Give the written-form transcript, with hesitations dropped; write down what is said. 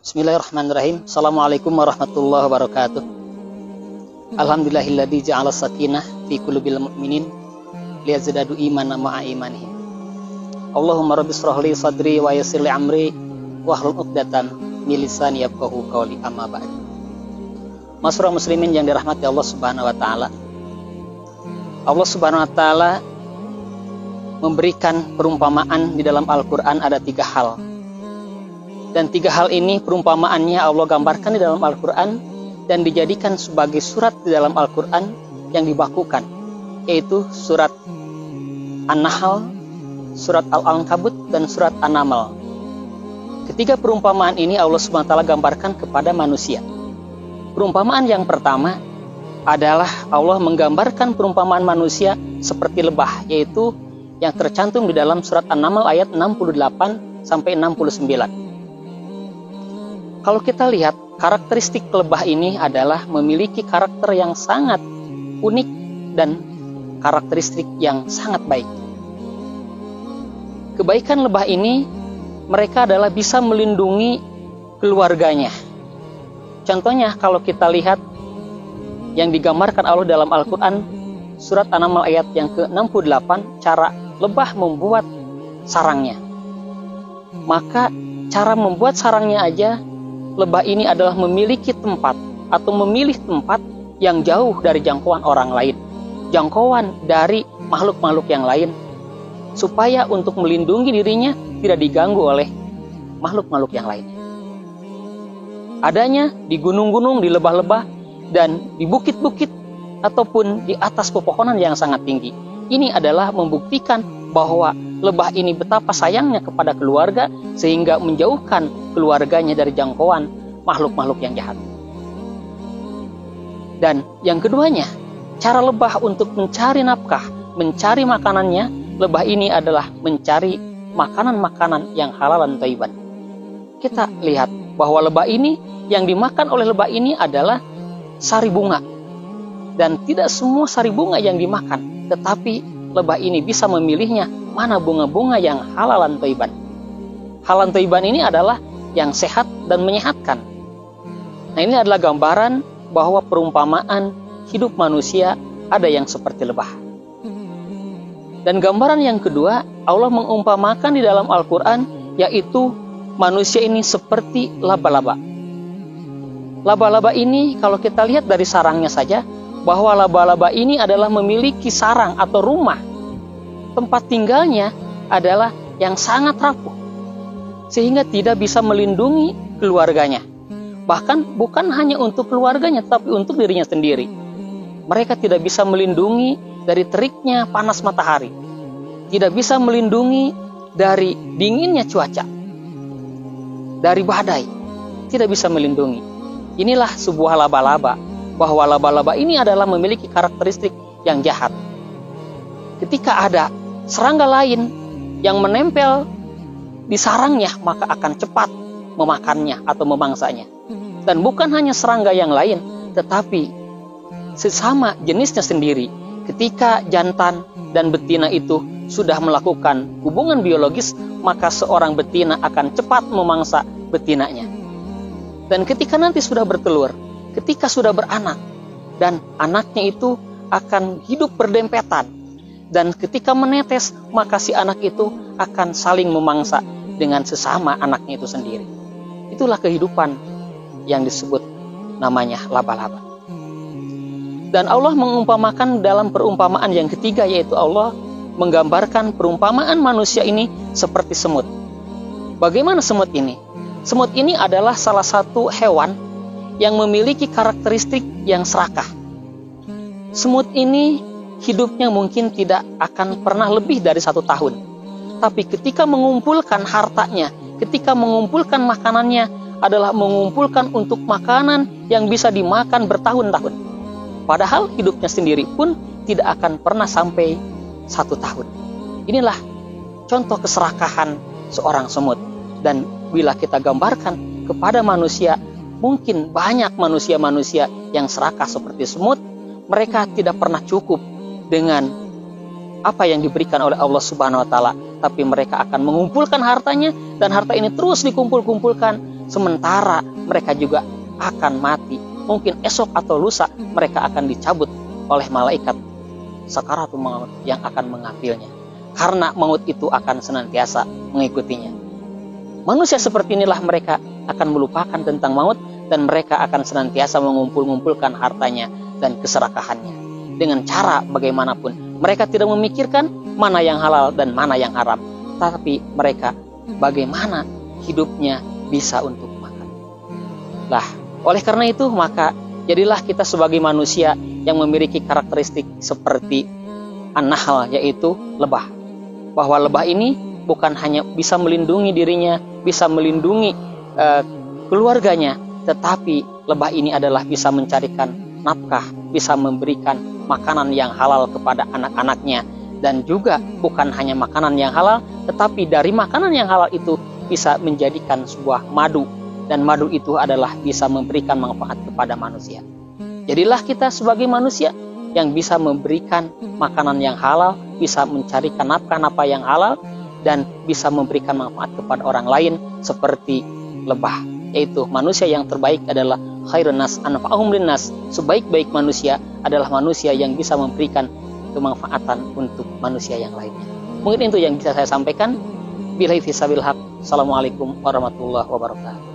Bismillahirrahmanirrahim. Assalamualaikum warahmatullahi wabarakatuh. Alhamdulillahilladzi ja'ala sakinah fi qulubil mu'minin liyazdadu imanan ma'a imanihim. Allahumma rabbi shrah li sadri wa yassir li amri wahlul 'uqdatam min lisani yafqahu qawli, amma ba'd. Masyarul muslimin yang dirahmati Allah Subhanahu wa taala. Allah Subhanahu wa taala memberikan perumpamaan di dalam Al-Qur'an ada 3 hal. Dan 3 hal ini perumpamaannya Allah gambarkan di dalam Al-Quran dan dijadikan sebagai surat di dalam Al-Quran yang dibakukan, yaitu surat An-Nahl, surat Al-Ankabut, dan surat An-Naml. Ketiga perumpamaan ini Allah SWT gambarkan kepada manusia. Perumpamaan yang pertama adalah Allah menggambarkan perumpamaan manusia seperti lebah, yaitu yang tercantum di dalam surat An-Naml ayat 68 sampai 69. Kalau kita lihat, karakteristik lebah ini adalah memiliki karakter yang sangat unik dan karakteristik yang sangat baik. Kebaikan lebah ini, mereka adalah bisa melindungi keluarganya. Contohnya, kalau kita lihat yang digambarkan Allah dalam Al-Quran, surat An-Naml ayat yang ke-68, cara lebah membuat sarangnya. Maka, cara membuat sarangnya aja, lebah ini adalah memiliki tempat atau memilih tempat yang jauh dari jangkauan orang lain, jangkauan dari makhluk-makhluk yang lain, supaya untuk melindungi dirinya tidak diganggu oleh makhluk-makhluk yang lain. Adanya di gunung-gunung, di lebah-lebah, dan di bukit-bukit ataupun di atas pepohonan yang sangat tinggi. Ini adalah membuktikan bahwa lebah ini betapa sayangnya kepada keluarga sehingga menjauhkan keluarganya dari jangkauan makhluk-makhluk yang jahat. Dan yang keduanya, cara lebah untuk mencari nafkah, mencari makanannya, lebah ini adalah mencari makanan-makanan yang halal dan thayyiban. Kita lihat bahwa lebah ini, yang dimakan oleh lebah ini adalah sari bunga. Dan tidak semua sari bunga yang dimakan, tetapi lebah ini bisa memilihnya mana bunga-bunga yang halal dan thayyiban. Halal dan thayyiban ini adalah yang sehat dan menyehatkan. Nah, ini adalah gambaran bahwa perumpamaan hidup manusia ada yang seperti lebah. Dan gambaran yang kedua, Allah mengumpamakan di dalam Al-Quran, yaitu manusia ini seperti laba-laba. Laba-laba ini kalau kita lihat dari sarangnya saja, bahwa laba-laba ini adalah memiliki sarang atau rumah. Tempat tinggalnya adalah yang sangat rapuh, sehingga tidak bisa melindungi keluarganya. Bahkan bukan hanya untuk keluarganya, tapi untuk dirinya sendiri. Mereka tidak bisa melindungi dari teriknya panas matahari, tidak bisa melindungi dari dinginnya cuaca, dari badai, tidak bisa melindungi. Inilah sebuah laba-laba, bahwa laba-laba ini adalah memiliki karakteristik yang jahat. Ketika ada serangga lain yang menempel di sarangnya, maka akan cepat memakannya atau memangsanya. Dan bukan hanya serangga yang lain, tetapi sesama jenisnya sendiri. Ketika jantan dan betina itu sudah melakukan hubungan biologis, maka seorang betina akan cepat memangsa betinanya. Dan ketika nanti sudah bertelur, ketika sudah beranak, dan anaknya itu akan hidup berdempetan, dan ketika menetes, maka si anak itu akan saling memangsa dengan sesama anaknya itu sendiri. Itulah kehidupan yang disebut namanya laba-laba. Dan Allah mengumpamakan dalam perumpamaan yang ketiga, yaitu Allah menggambarkan perumpamaan manusia ini seperti semut. Bagaimana semut ini? Semut ini adalah salah satu hewan yang memiliki karakteristik yang serakah. Semut ini hidupnya mungkin tidak akan pernah lebih dari 1 tahun. Tapi ketika mengumpulkan hartanya, ketika mengumpulkan makanannya, adalah mengumpulkan untuk makanan yang bisa dimakan bertahun-tahun. Padahal hidupnya sendiri pun tidak akan pernah sampai 1 tahun. Inilah contoh keserakahan seorang semut. Dan bila kita gambarkan kepada manusia, mungkin banyak manusia-manusia yang serakah seperti semut. Mereka tidak pernah cukup dengan apa yang diberikan oleh Allah Subhanahu wa taala, tapi mereka akan mengumpulkan hartanya, dan harta ini terus dikumpul-kumpulkan sementara mereka juga akan mati. Mungkin esok atau lusa mereka akan dicabut oleh malaikat sakaratul maut yang akan mengambilnya. Karena maut itu akan senantiasa mengikutinya. Manusia seperti inilah mereka akan melupakan tentang maut dan mereka akan senantiasa mengumpulkan hartanya dan keserakahannya. Dengan cara bagaimanapun, mereka tidak memikirkan mana yang halal dan mana yang haram. Tapi mereka bagaimana hidupnya bisa untuk makan. Lah, oleh karena itu maka jadilah kita sebagai manusia yang memiliki karakteristik seperti an-nahl, yaitu lebah. Bahwa lebah ini bukan hanya bisa melindungi dirinya, bisa melindungi keluarganya, tetapi lebah ini adalah bisa mencarikan nafkah, bisa memberikan makanan yang halal kepada anak-anaknya. Dan juga bukan hanya makanan yang halal, tetapi dari makanan yang halal itu bisa menjadikan sebuah madu. Dan madu itu adalah bisa memberikan manfaat kepada manusia. Jadilah kita sebagai manusia yang bisa memberikan makanan yang halal, bisa mencarikan nafkah-nafkah yang halal, dan bisa memberikan manfaat kepada orang lain seperti lebah. Yaitu manusia yang terbaik adalah khairun nas anfa'uhum linnas. Sebaik-baik manusia adalah manusia yang bisa memberikan kemanfaatan untuk manusia yang lainnya. Mungkin itu yang bisa saya sampaikan. Billahi fisabil haq. Assalamualaikum warahmatullahi wabarakatuh.